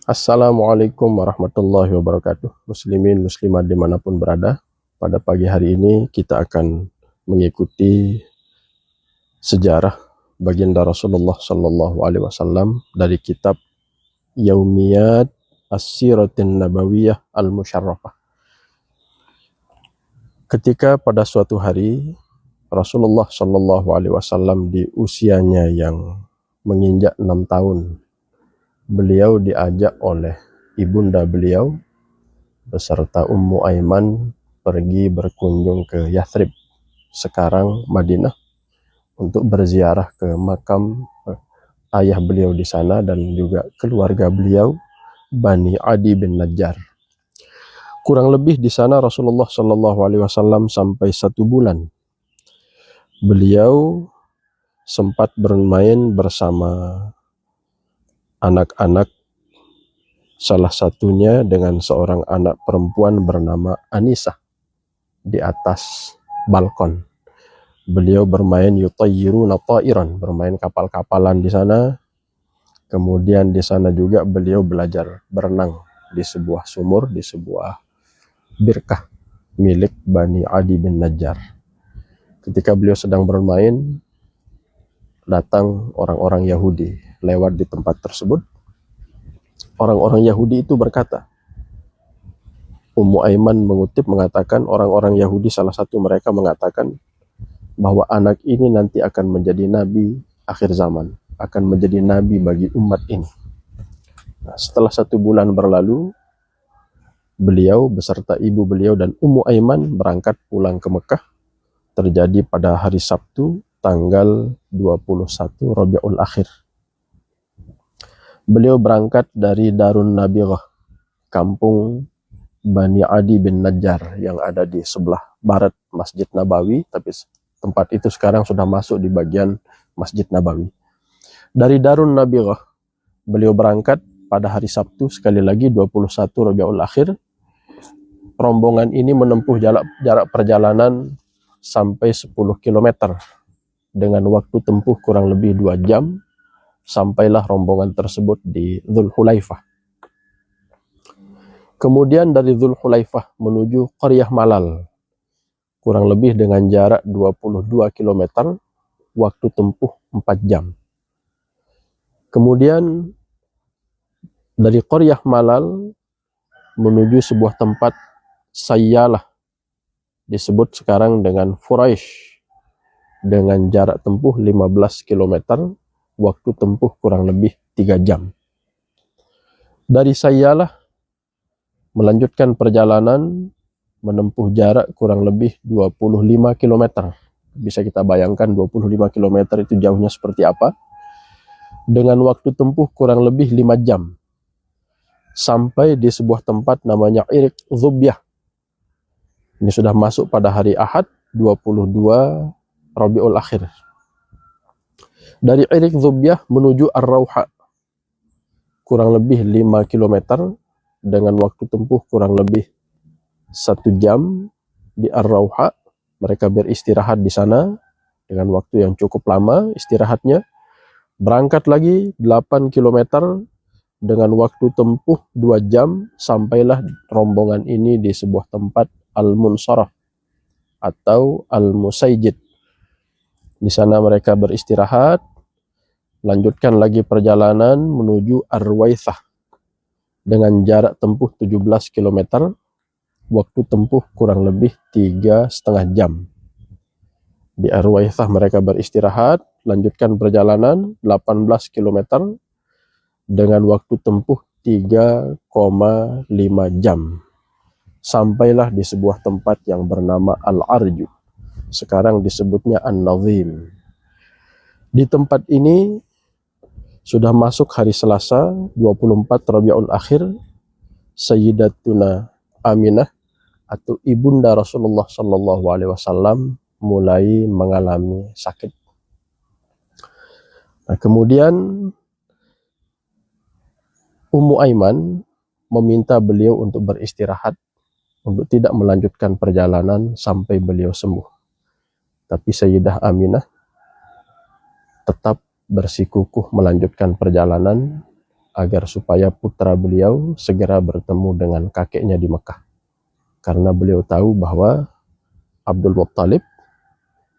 Assalamualaikum warahmatullahi wabarakatuh. Muslimin muslimat dimanapun berada, pada pagi hari ini kita akan mengikuti sejarah baginda Rasulullah Sallallahu Alaihi Wasallam dari kitab Yaumiyat As-Siratin Nabawiyah Al-Musharrafah. Ketika pada suatu hari Rasulullah Sallallahu Alaihi Wasallam di usianya yang menginjak 6 tahun, beliau diajak oleh ibunda beliau beserta Ummu Aiman pergi berkunjung ke Yathrib, sekarang Madinah, untuk berziarah ke makam ayah beliau di sana dan juga keluarga beliau, Bani Adi bin Najjar. Kurang lebih di sana Rasulullah Shallallahu Alaihi Wasallam sampai 1 bulan. Beliau sempat bermain bersama anak-anak, salah satunya dengan seorang anak perempuan bernama Anisah di atas balkon. Beliau bermain yutayyiruna ta'iran, bermain kapal-kapalan di sana. Kemudian di sana juga beliau belajar berenang di sebuah sumur, di sebuah birkah milik Bani Adi bin Najjar. Ketika beliau sedang bermain, datang orang-orang Yahudi lewat di tempat tersebut. Orang-orang Yahudi itu berkata, Ummu Aiman mengatakan, orang-orang Yahudi salah satu mereka mengatakan bahwa anak ini nanti akan menjadi nabi akhir zaman, akan menjadi nabi bagi umat ini. Nah, setelah 1 bulan berlalu, beliau beserta ibu beliau dan Ummu Aiman berangkat pulang ke Mekah. Terjadi pada hari Sabtu tanggal 21 Rabiul Akhir. Beliau berangkat dari Darun Nabirah, kampung Bani Adi bin Najjar yang ada di sebelah barat Masjid Nabawi, tapi tempat itu sekarang sudah masuk di bagian Masjid Nabawi. Dari Darun Nabirah, beliau berangkat pada hari Sabtu, sekali lagi 21 Rabiul Akhir. Rombongan ini menempuh jarak perjalanan sampai 10 km dengan waktu tempuh kurang lebih 2 jam. Sampailah rombongan tersebut di Dzulhulaifah. Kemudian dari Dzulhulaifah menuju Qaryah Malal, kurang lebih dengan jarak 22 km, waktu tempuh 4 jam. Kemudian dari Qaryah Malal menuju sebuah tempat Sayyalah, disebut sekarang dengan Furaish, dengan jarak tempuh 15 km, waktu tempuh kurang lebih 3 jam. Dari Sayyalah melanjutkan perjalanan menempuh jarak kurang lebih 25 km. Bisa kita bayangkan 25 km itu jauhnya seperti apa. Dengan waktu tempuh kurang lebih 5 jam. Sampai di sebuah tempat namanya Irik Zubyah. Ini sudah masuk pada hari Ahad 22 Rabiul Akhir. Dari Irik Zubyah menuju Ar-Rauha, kurang lebih 5 km dengan waktu tempuh kurang lebih 1 jam. Di Ar-Rauha mereka beristirahat di sana dengan waktu yang cukup lama istirahatnya. Berangkat lagi 8 km dengan waktu tempuh 2 jam. Sampailah rombongan ini di sebuah tempat Al-Munsarah atau Al-Musaijid. Di sana mereka beristirahat, lanjutkan lagi perjalanan menuju Ar-Ruwaithah dengan jarak tempuh 17 km, waktu tempuh kurang lebih 3,5 jam. Di Ar-Ruwaithah mereka beristirahat, lanjutkan perjalanan 18 km dengan waktu tempuh 3,5 jam. Sampailah di sebuah tempat yang bernama Al-Arju, sekarang disebutnya An-Nazim. Di tempat ini sudah masuk hari Selasa 24 Rabiul Akhir. Sayyidatuna Aminah atau ibunda Rasulullah Sallallahu Alaihi Wasallam mulai mengalami sakit. Nah, kemudian Ummu Aiman meminta beliau untuk beristirahat, untuk tidak melanjutkan perjalanan sampai beliau sembuh. Tapi Sayyidah Aminah tetap bersikukuh melanjutkan perjalanan agar supaya putra beliau segera bertemu dengan kakeknya di Mekah. Karena beliau tahu bahwa Abdul Muttalib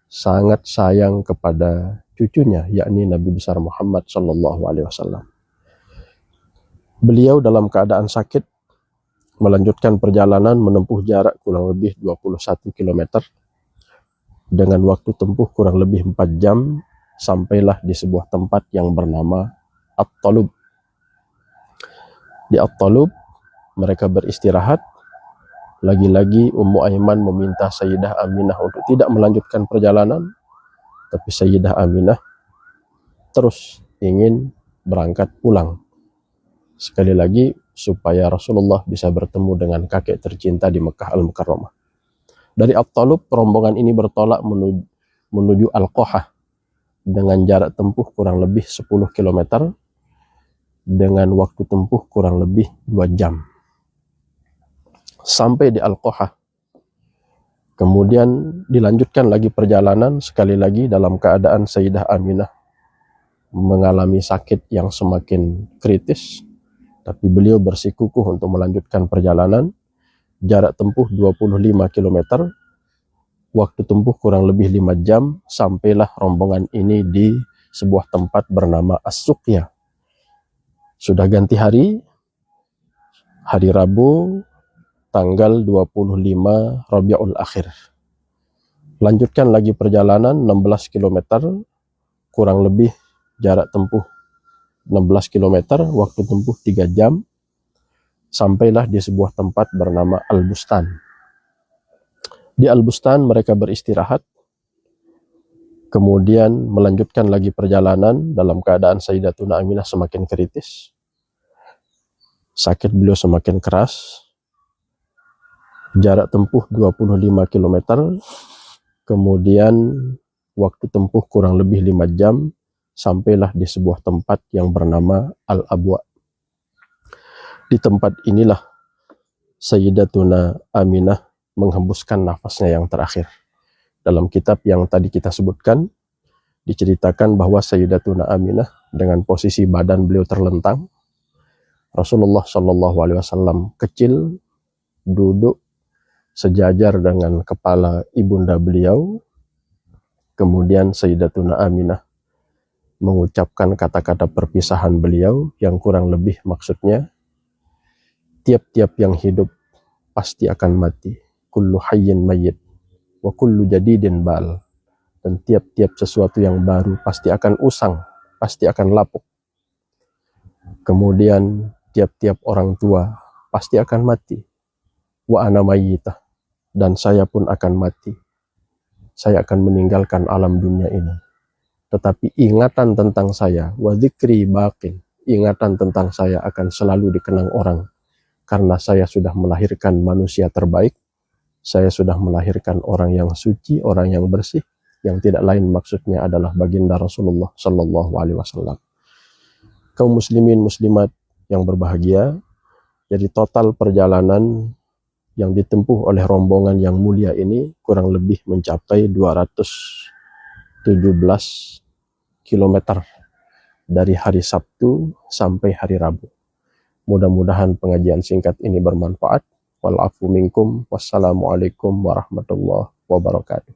sangat sayang kepada cucunya, yakni Nabi besar Muhammad sallallahu alaihi wasallam. Beliau dalam keadaan sakit melanjutkan perjalanan menempuh jarak kurang lebih 21 km dengan waktu tempuh kurang lebih 4 jam, sampailah di sebuah tempat yang bernama At-Talub. Di At-Talub mereka beristirahat. Lagi-lagi Ummu Aiman meminta Sayyidah Aminah untuk tidak melanjutkan perjalanan, tapi Sayyidah Aminah terus ingin berangkat pulang. Sekali lagi supaya Rasulullah bisa bertemu dengan kakek tercinta di Mekah Al-Mukarramah. Dari At-Talub rombongan ini bertolak menuju Al-Qohah dengan jarak tempuh kurang lebih 10 km dengan waktu tempuh kurang lebih 2 jam. Sampai di Al-Qohah, kemudian dilanjutkan lagi perjalanan, sekali lagi dalam keadaan Sayyidah Aminah mengalami sakit yang semakin kritis, tapi beliau bersikukuh untuk melanjutkan perjalanan. Jarak tempuh 25 km, waktu tempuh kurang lebih 5 jam, sampailah rombongan ini di sebuah tempat bernama As-Suqya. Sudah ganti hari Rabu, tanggal 25 Rabiul Akhir. Lanjutkan lagi perjalanan 16 km, kurang lebih jarak tempuh 16 km, waktu tempuh 3 jam, sampailah di sebuah tempat bernama Al-Bustan. Di Al-Bustan mereka beristirahat, kemudian melanjutkan lagi perjalanan dalam keadaan Sayyidatuna Aminah semakin kritis. Sakit beliau semakin keras. Jarak tempuh 25 km, kemudian waktu tempuh kurang lebih 5 jam, sampailah di sebuah tempat yang bernama Al-Abwa. Di tempat inilah Sayyidatuna Aminah menghembuskan nafasnya yang terakhir. Dalam kitab yang tadi kita sebutkan, diceritakan bahwa Sayyidatuna Aminah dengan posisi badan beliau terlentang, Rasulullah Shallallahu Alaihi Wasallam kecil duduk sejajar dengan kepala ibunda beliau. Kemudian Sayyidatuna Aminah mengucapkan kata-kata perpisahan beliau yang kurang lebih maksudnya, tiap-tiap yang hidup pasti akan mati. Kullu hayyin mayyit wa kullu jadidin bal. Dan tiap-tiap sesuatu yang baru pasti akan usang, pasti akan lapuk. Kemudian tiap-tiap orang tua pasti akan mati. Wa ana mayyitah, dan saya pun akan mati. Saya akan meninggalkan alam dunia ini. Tetapi ingatan tentang saya, wa dzikri baqin, ingatan tentang saya akan selalu dikenang orang. Karena saya sudah melahirkan manusia terbaik, saya sudah melahirkan orang yang suci, orang yang bersih, yang tidak lain maksudnya adalah baginda Rasulullah Sallallahu Alaihi Wasallam. Kaum muslimin muslimat yang berbahagia, jadi total perjalanan yang ditempuh oleh rombongan yang mulia ini kurang lebih mencapai 217 km dari hari Sabtu sampai hari Rabu. Mudah-mudahan pengajian singkat ini bermanfaat. Wal afu minkum. Wassalamualaikum warahmatullahi wabarakatuh.